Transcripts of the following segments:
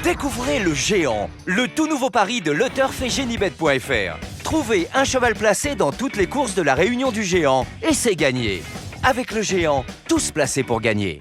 Découvrez le Géant, le tout nouveau pari de LeTurf et Génibet.fr. Trouvez un cheval placé dans toutes les courses de la Réunion du Géant et c'est gagné. Avec le Géant, tous placés pour gagner.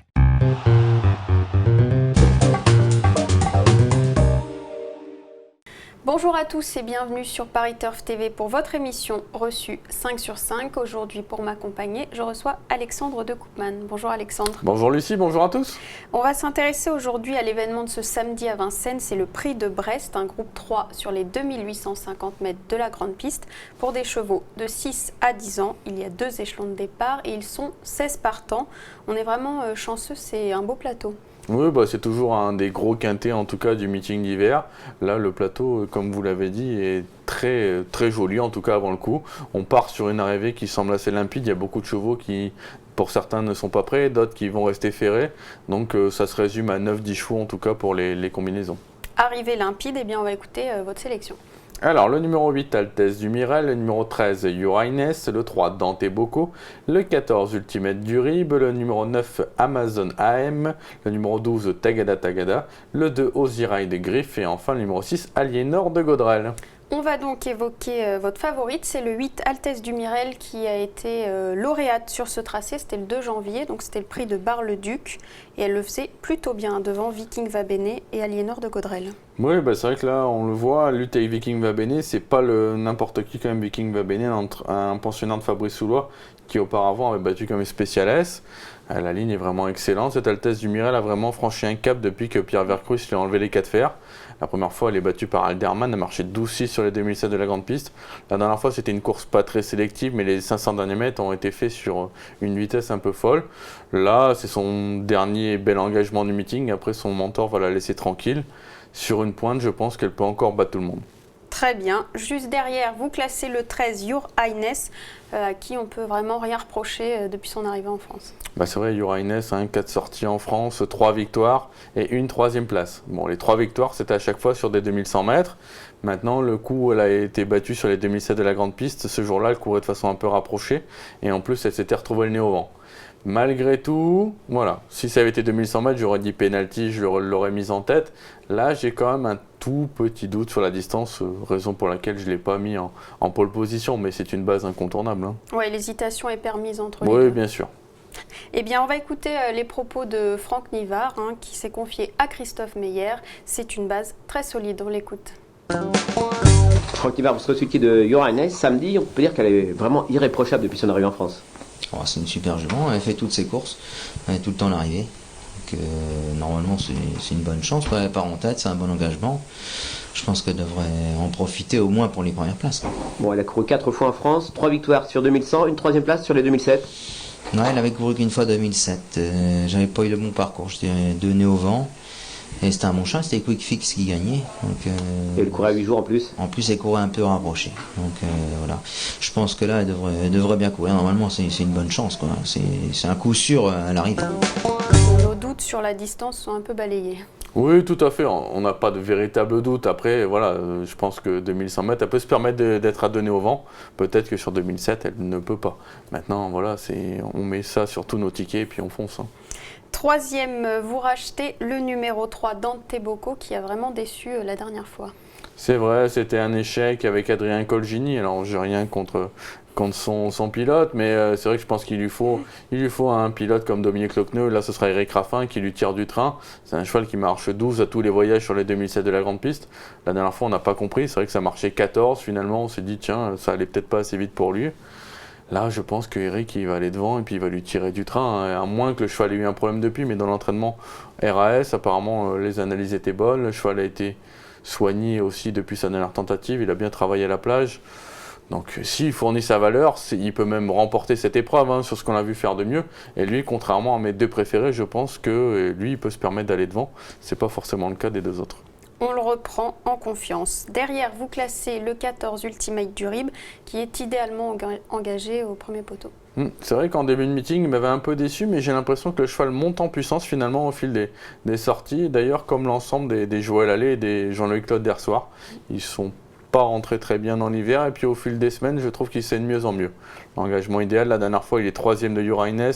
Bonjour à tous et bienvenue sur Paris Turf TV pour votre émission reçue 5 sur 5. Aujourd'hui, pour m'accompagner, je reçois Alexandre de Koopman. Bonjour Alexandre. Bonjour Lucie, bonjour à tous. On va s'intéresser aujourd'hui à l'événement de ce samedi à Vincennes. C'est le Prix de Brest, un groupe 3 sur les 2850 mètres de la grande piste. Pour des chevaux de 6 à 10 ans, il y a 2 échelons de départ et ils sont 16 partants. On est vraiment chanceux, c'est un beau plateau. Oui, c'est toujours un des gros quintés en tout cas du meeting d'hiver. Là, le plateau, comme vous l'avez dit, est très, très joli en tout cas avant le coup. On part sur une arrivée qui semble assez limpide. Il y a beaucoup de chevaux qui, pour certains, ne sont pas prêts, d'autres qui vont rester ferrés. Donc ça se résume à 9-10 chevaux en tout cas pour les combinaisons. Arrivée limpide, eh bien on va écouter votre sélection. Alors, le numéro 8, Altesse du Mirel, le numéro 13, Uraines, le 3, Dante Bocco, le 14, Ultimate du Rib, le numéro 9, Amazon AM, le numéro 12, Tagada, le 2, Osirai de Griffe et enfin le numéro 6, Aliénor de Gaudrel. On va donc évoquer votre favorite, c'est le 8 Altesse du Mirel qui a été lauréate sur ce tracé, c'était le 2 janvier, donc c'était le prix de Bar-le-Duc et elle le faisait plutôt bien devant Viking Va Bene et Aliénor de Gaudrel. Oui, c'est vrai que là on le voit, lutte avec Viking Va Bene, c'est pas n'importe qui quand même. Viking Va Bene, un pensionnaire de Fabrice Soulois qui auparavant avait battu comme Spécial S. La ligne est vraiment excellente. Cette Altesse du Mirel a vraiment franchi un cap depuis que Pierre Vercruysse lui a enlevé les 4 fers. La première fois, elle est battue par Alderman, elle a marché 12-6 sur les 2007 de la grande piste. La dernière fois, c'était une course pas très sélective, mais les 500 derniers mètres ont été faits sur une vitesse un peu folle. Là, c'est son dernier bel engagement du meeting. Après, son mentor va la laisser tranquille. Sur une pointe, je pense qu'elle peut encore battre tout le monde. Très bien. Juste derrière, vous classez le 13 Your Highness, à qui on peut vraiment rien reprocher depuis son arrivée en France. C'est vrai, Your Highness, 4 sorties en France, 3 victoires et une 3e place. Les 3 victoires, c'était à chaque fois sur des 2100 mètres. Maintenant, le coup, elle a été battue sur les 2007 de la grande piste. Ce jour-là, elle courait de façon un peu rapprochée. Et en plus, elle s'était retrouvée le nez au vent. Malgré tout, voilà, si ça avait été 2100 mètres, j'aurais dit penalty, je l'aurais mise en tête. Là, j'ai quand même un tout petit doute sur la distance, raison pour laquelle je ne l'ai pas mis en pole position, mais c'est une base incontournable. Oui, l'hésitation est permise entre les deux. Oui, bien sûr. Eh bien, on va écouter les propos de Franck Nivard, qui s'est confié à Christophe Meyer. C'est une base très solide, on l'écoute. Franck Nivard, pour ce qui est de Uraines, samedi, on peut dire qu'elle est vraiment irréprochable depuis son arrivée en France. C'est une super jument, elle fait toutes ses courses, elle est tout le temps à l'arrivée. Donc normalement c'est une bonne chance, elle part en tête, c'est un bon engagement. Je pense qu'elle devrait en profiter au moins pour les premières places. Bon, elle a couru 4 fois en France, 3 victoires sur 2100, une 3e place sur les 2007. Ouais, elle avait couru qu'une fois 2007, j'avais pas eu le bon parcours, j'étais 2 nez au vent. Et c'était un bon chat, c'était Quick Fix qui gagnait. Donc, et elle courait à 8 jours en plus. En plus, elle courait un peu rapprochée. Donc voilà. Je pense que là, elle devrait bien courir. Normalement, c'est une bonne chance, quoi. C'est un coup sûr à l'arrivée. Nos doutes sur la distance sont un peu balayés. Oui, tout à fait. On n'a pas de véritable doute. Après, voilà, je pense que 2100 mètres, elle peut se permettre d'être à donner au vent. Peut-être que sur 2007, elle ne peut pas. Maintenant, voilà, on met ça sur tous nos tickets et puis on fonce. 3e, vous rachetez le numéro 3 Dante Bocco qui a vraiment déçu la dernière fois. C'est vrai, c'était un échec avec Adrien Colgini. Alors, j'ai rien contre son pilote, mais c'est vrai que je pense qu'il lui faut un pilote comme Dominique Lecneux. Là, ce sera Eric Raffin qui lui tire du train. C'est un cheval qui marche 12 à tous les voyages sur les 2007 de la grande piste. La dernière fois, on n'a pas compris. C'est vrai que ça marchait 14. Finalement, on s'est dit, tiens, ça allait peut-être pas assez vite pour lui. Là, je pense que Eric, il va aller devant et puis il va lui tirer du train, à moins que le cheval ait eu un problème depuis. Mais dans l'entraînement RAS, apparemment, les analyses étaient bonnes. Le cheval a été soigné aussi depuis sa dernière tentative. Il a bien travaillé à la plage. Donc, s'il fournit sa valeur, il peut même remporter cette épreuve sur ce qu'on a vu faire de mieux. Et lui, contrairement à mes 2 préférés, je pense que lui, il peut se permettre d'aller devant. C'est pas forcément le cas des 2 autres. On le reprend en confiance. Derrière, vous classez le 14 Ultimate du Rib, qui est idéalement engagé au premier poteau. C'est vrai qu'en début de meeting, il m'avait un peu déçu, mais j'ai l'impression que le cheval monte en puissance finalement au fil des sorties. D'ailleurs, comme l'ensemble des Joël Allais et des Jean-Louis Claude d'Hersoir, ils sont pas rentré très bien dans l'hiver et puis au fil des semaines je trouve qu'il s'est de mieux en mieux. L'engagement idéal, la dernière fois il est 3e de Uraines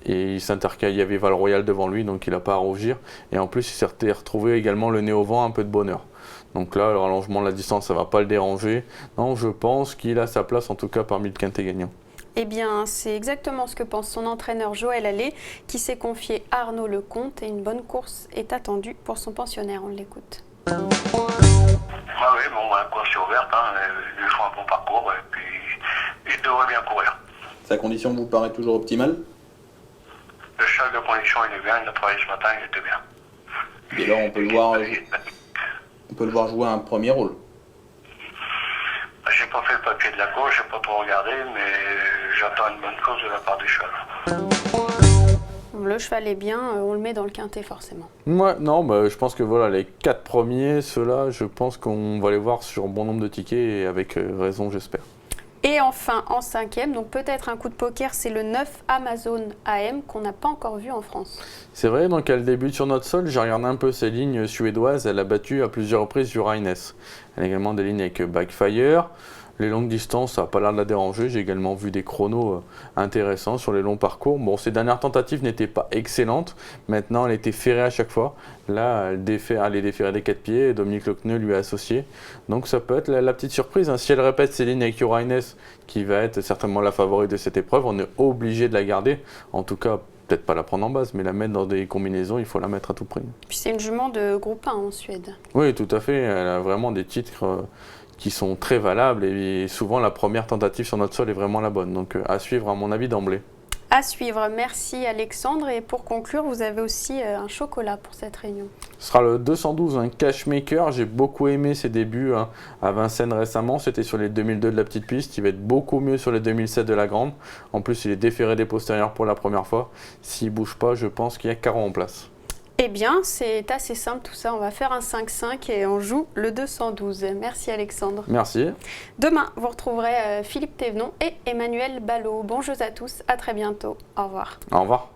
Et il y avait Val Royal devant lui, donc il n'a pas à rougir. Et en plus, il s'est retrouvé également le nez au vent, un peu de bonheur. Donc là, le rallongement de la distance, ça ne va pas le déranger. Non, je pense qu'il a sa place, en tout cas, parmi le quintet gagnant. Eh bien, c'est exactement ce que pense son entraîneur Joël Allais, qui s'est confié à Arnaud Lecomte. Et une bonne course est attendue pour son pensionnaire. On l'écoute. Ah oui, bon, la course est ouverte, hein. Ils font un bon parcours et puis il devrait bien courir. Sa condition vous paraît toujours optimale? Le cheval de condition, il est bien, il a travaillé ce matin, il était bien. Et là, on peut le voir jouer un premier rôle. J'ai pas fait le papier de la course, j'ai pas trop regardé, mais j'attends une bonne course de la part du cheval. Le cheval est bien, on le met dans le quintet forcément. Ouais, non, bah, je pense que voilà, les 4 premiers, ceux-là, je pense qu'on va les voir sur bon nombre de tickets et avec raison, j'espère. Et enfin, en 5e, donc peut-être un coup de poker, c'est le 9 Amazon AM qu'on n'a pas encore vu en France. C'est vrai, donc elle débute sur notre sol. J'ai regardé un peu ses lignes suédoises. Elle a battu à plusieurs reprises Uraines. Elle a également des lignes avec Backfire. Les longues distances, ça n'a pas l'air de la déranger. J'ai également vu des chronos intéressants sur les longs parcours. Bon, ses dernières tentatives n'étaient pas excellentes. Maintenant, elle était ferrée à chaque fois. Là, elle est déférée des 4 pieds. Dominique Lecneux lui a associé. Donc, ça peut être la petite surprise. Si elle répète ses lignes avec Uraines, qui va être certainement la favorite de cette épreuve, on est obligé de la garder. En tout cas, peut-être pas la prendre en base, mais la mettre dans des combinaisons, il faut la mettre à tout prix. Puis c'est une jument de groupe 1 en Suède. Oui, tout à fait. Elle a vraiment des titres qui sont très valables et souvent la première tentative sur notre sol est vraiment la bonne. Donc à suivre à mon avis d'emblée. À suivre, merci Alexandre. Et pour conclure, vous avez aussi un chocolat pour cette réunion. Ce sera le 212, un Cashmaker. J'ai beaucoup aimé ses débuts à Vincennes récemment. C'était sur les 2002 de la petite piste. Il va être beaucoup mieux sur les 2007 de la grande. En plus, il est déféré des postérieurs pour la première fois. S'il ne bouge pas, je pense qu'il y a Caron en place. Eh bien, c'est assez simple tout ça. On va faire un 5-5 et on joue le 212. Merci Alexandre. Merci. Demain, vous retrouverez Philippe Thévenon et Emmanuel Ballot. Bon jeu à tous, à très bientôt. Au revoir. Au revoir.